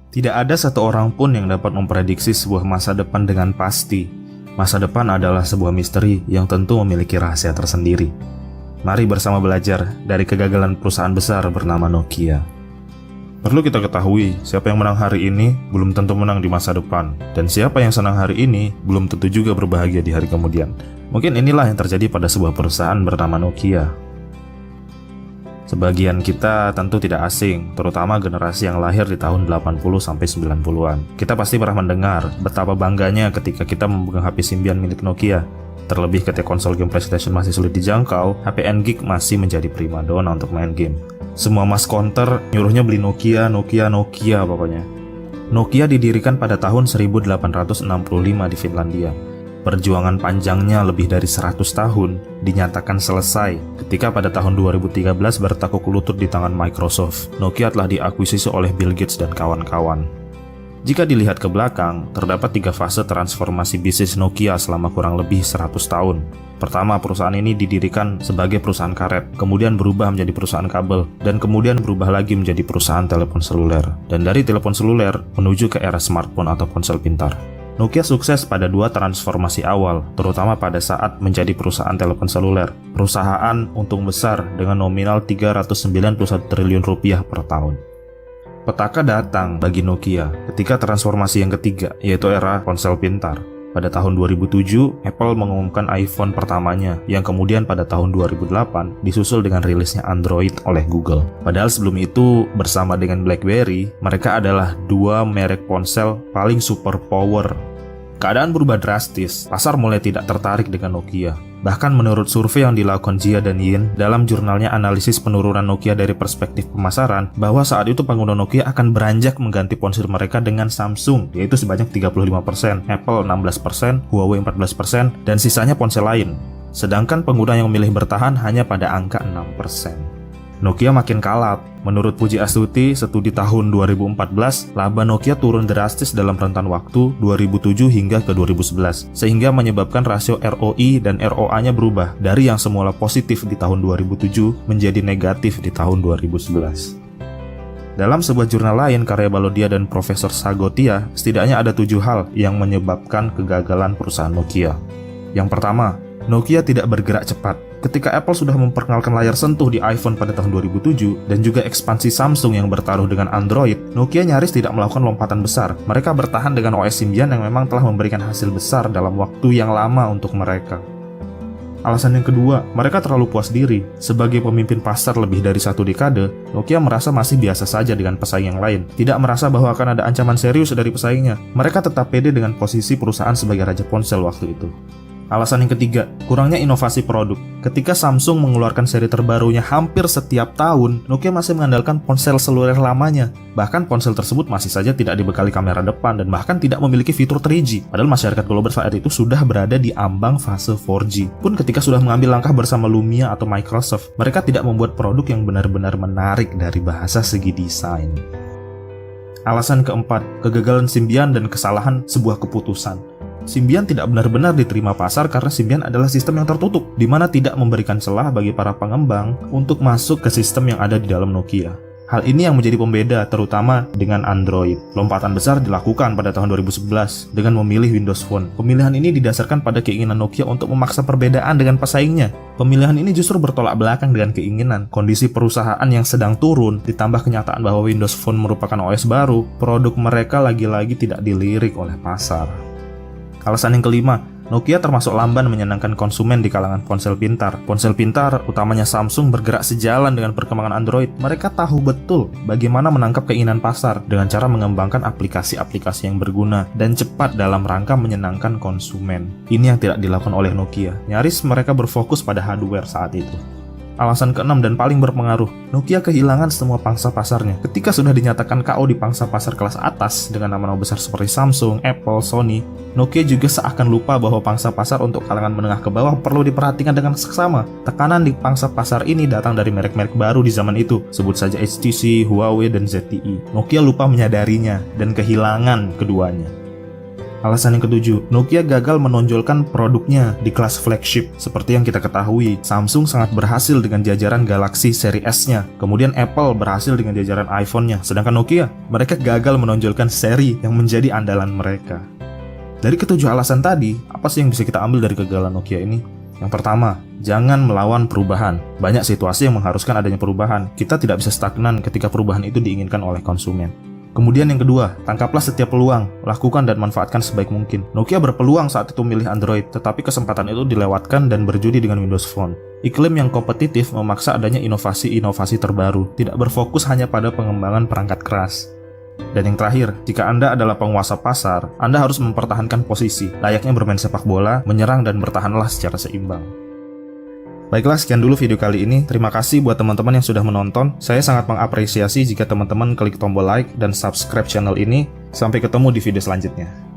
Tidak ada satu orang pun yang dapat memprediksi sebuah masa depan dengan pasti. Masa depan adalah sebuah misteri yang tentu memiliki rahasia tersendiri. Mari bersama belajar dari kegagalan perusahaan besar bernama Nokia. Perlu kita ketahui, siapa yang menang hari ini belum tentu menang di masa depan. Dan siapa yang senang hari ini belum tentu juga berbahagia di hari kemudian. Mungkin inilah yang terjadi pada sebuah perusahaan bernama Nokia. Sebagian kita tentu tidak asing, terutama generasi yang lahir di tahun 80-90-an. Kita pasti pernah mendengar betapa bangganya ketika kita memegang HP Symbian milik Nokia. Terlebih ketika konsol game PlayStation masih sulit dijangkau, HP N-Geek masih menjadi primadona untuk main game. Semua mas counter nyuruhnya beli Nokia pokoknya. Nokia didirikan pada tahun 1865 di Finlandia. Perjuangan panjangnya lebih dari 100 tahun dinyatakan selesai ketika pada tahun 2013 bertekuk lutut di tangan Microsoft. Nokia telah diakuisisi oleh Bill Gates dan kawan-kawan. Jika dilihat ke belakang, terdapat 3 fase transformasi bisnis Nokia selama kurang lebih 100 tahun. Pertama, perusahaan ini didirikan sebagai perusahaan karet, kemudian berubah menjadi perusahaan kabel, dan kemudian berubah lagi menjadi perusahaan telepon seluler. Dan dari telepon seluler menuju ke era smartphone atau ponsel pintar. Nokia sukses pada 2 transformasi awal, terutama pada saat menjadi perusahaan telepon seluler. Perusahaan untung besar dengan nominal 391 triliun rupiah per tahun. Petaka datang bagi Nokia ketika transformasi yang ketiga, yaitu era ponsel pintar. Pada tahun 2007, Apple mengumumkan iPhone pertamanya, yang kemudian pada tahun 2008 disusul dengan rilisnya Android oleh Google. Padahal sebelum itu, bersama dengan BlackBerry, mereka adalah 2 merek ponsel paling superpower. Keadaan berubah drastis, pasar mulai tidak tertarik dengan Nokia. Bahkan menurut survei yang dilakukan Jia dan Yin dalam jurnalnya analisis penurunan Nokia dari perspektif pemasaran, bahwa saat itu pengguna Nokia akan beranjak mengganti ponsel mereka dengan Samsung, yaitu sebanyak 35%, Apple 16%, Huawei 14%, dan sisanya ponsel lain. Sedangkan pengguna yang memilih bertahan hanya pada angka 6%. Nokia makin kalap. Menurut Puji Astuti, studi tahun 2014, laba Nokia turun drastis dalam rentan waktu 2007 hingga ke 2011, sehingga menyebabkan rasio ROI dan ROA-nya berubah dari yang semula positif di tahun 2007 menjadi negatif di tahun 2011. Dalam sebuah jurnal lain karya Balodia dan Profesor Sagotia, setidaknya ada 7 hal yang menyebabkan kegagalan perusahaan Nokia. Yang pertama, Nokia tidak bergerak cepat. Ketika Apple sudah memperkenalkan layar sentuh di iPhone pada tahun 2007 dan juga ekspansi Samsung yang bertaruh dengan Android, Nokia nyaris tidak melakukan lompatan besar. Mereka bertahan dengan OS Symbian yang memang telah memberikan hasil besar dalam waktu yang lama untuk mereka. Alasan yang kedua, mereka terlalu puas diri. Sebagai pemimpin pasar lebih dari 1 dekade, Nokia merasa masih biasa saja dengan pesaing yang lain. Tidak merasa bahwa akan ada ancaman serius dari pesaingnya. Mereka tetap pede dengan posisi perusahaan sebagai raja ponsel waktu itu. Alasan yang ketiga, kurangnya inovasi produk. Ketika Samsung mengeluarkan seri terbarunya hampir setiap tahun, Nokia masih mengandalkan ponsel seluler lamanya. Bahkan ponsel tersebut masih saja tidak dibekali kamera depan dan bahkan tidak memiliki fitur 3G. Padahal masyarakat global saat itu sudah berada di ambang fase 4G. Pun ketika sudah mengambil langkah bersama Lumia atau Microsoft, mereka tidak membuat produk yang benar-benar menarik dari bahasa segi desain. Alasan keempat, kegagalan Symbian dan kesalahan sebuah keputusan. Symbian tidak benar-benar diterima pasar karena Symbian adalah sistem yang tertutup, di mana tidak memberikan celah bagi para pengembang untuk masuk ke sistem yang ada di dalam Nokia. Hal ini yang menjadi pembeda terutama dengan Android. Lompatan besar dilakukan pada tahun 2011 dengan memilih Windows Phone. Pemilihan ini didasarkan pada keinginan Nokia untuk memaksa perbedaan dengan pesaingnya. Pemilihan ini justru bertolak belakang dengan keinginan. Kondisi perusahaan yang sedang turun, ditambah kenyataan bahwa Windows Phone merupakan OS baru, produk mereka lagi-lagi tidak dilirik oleh pasar. Alasan yang kelima, Nokia termasuk lamban menyenangkan konsumen di kalangan ponsel pintar. Ponsel pintar, utamanya Samsung, bergerak sejalan dengan perkembangan Android. Mereka tahu betul bagaimana menangkap keinginan pasar dengan cara mengembangkan aplikasi-aplikasi yang berguna dan cepat dalam rangka menyenangkan konsumen. Ini yang tidak dilakukan oleh Nokia. Nyaris mereka berfokus pada hardware saat itu. Alasan keenam dan paling berpengaruh, Nokia kehilangan semua pangsa pasarnya. Ketika sudah dinyatakan KO di pangsa pasar kelas atas dengan nama-nama besar seperti Samsung, Apple, Sony, Nokia juga seakan lupa bahwa pangsa pasar untuk kalangan menengah ke bawah perlu diperhatikan dengan seksama. Tekanan di pangsa pasar ini datang dari merek-merek baru di zaman itu, sebut saja HTC, Huawei, dan ZTE. Nokia lupa menyadarinya dan kehilangan keduanya. Alasan yang ketujuh, Nokia gagal menonjolkan produknya di kelas flagship. Seperti yang kita ketahui, Samsung sangat berhasil dengan jajaran Galaxy seri S-nya. Kemudian Apple berhasil dengan jajaran iPhone-nya. Sedangkan Nokia, mereka gagal menonjolkan seri yang menjadi andalan mereka. Dari ketujuh alasan tadi, apa sih yang bisa kita ambil dari kegagalan Nokia ini? Yang pertama, jangan melawan perubahan. Banyak situasi yang mengharuskan adanya perubahan. Kita tidak bisa stagnan ketika perubahan itu diinginkan oleh konsumen. Kemudian yang kedua, tangkaplah setiap peluang, lakukan dan manfaatkan sebaik mungkin. Nokia berpeluang saat itu memilih Android, tetapi kesempatan itu dilewatkan dan berjudi dengan Windows Phone. Iklim yang kompetitif memaksa adanya inovasi-inovasi terbaru, tidak berfokus hanya pada pengembangan perangkat keras. Dan yang terakhir, jika Anda adalah penguasa pasar, Anda harus mempertahankan posisi, layaknya bermain sepak bola, menyerang dan bertahanlah secara seimbang. Baiklah, sekian dulu video kali ini. Terima kasih buat teman-teman yang sudah menonton. Saya sangat mengapresiasi jika teman-teman klik tombol like dan subscribe channel ini. Sampai ketemu di video selanjutnya.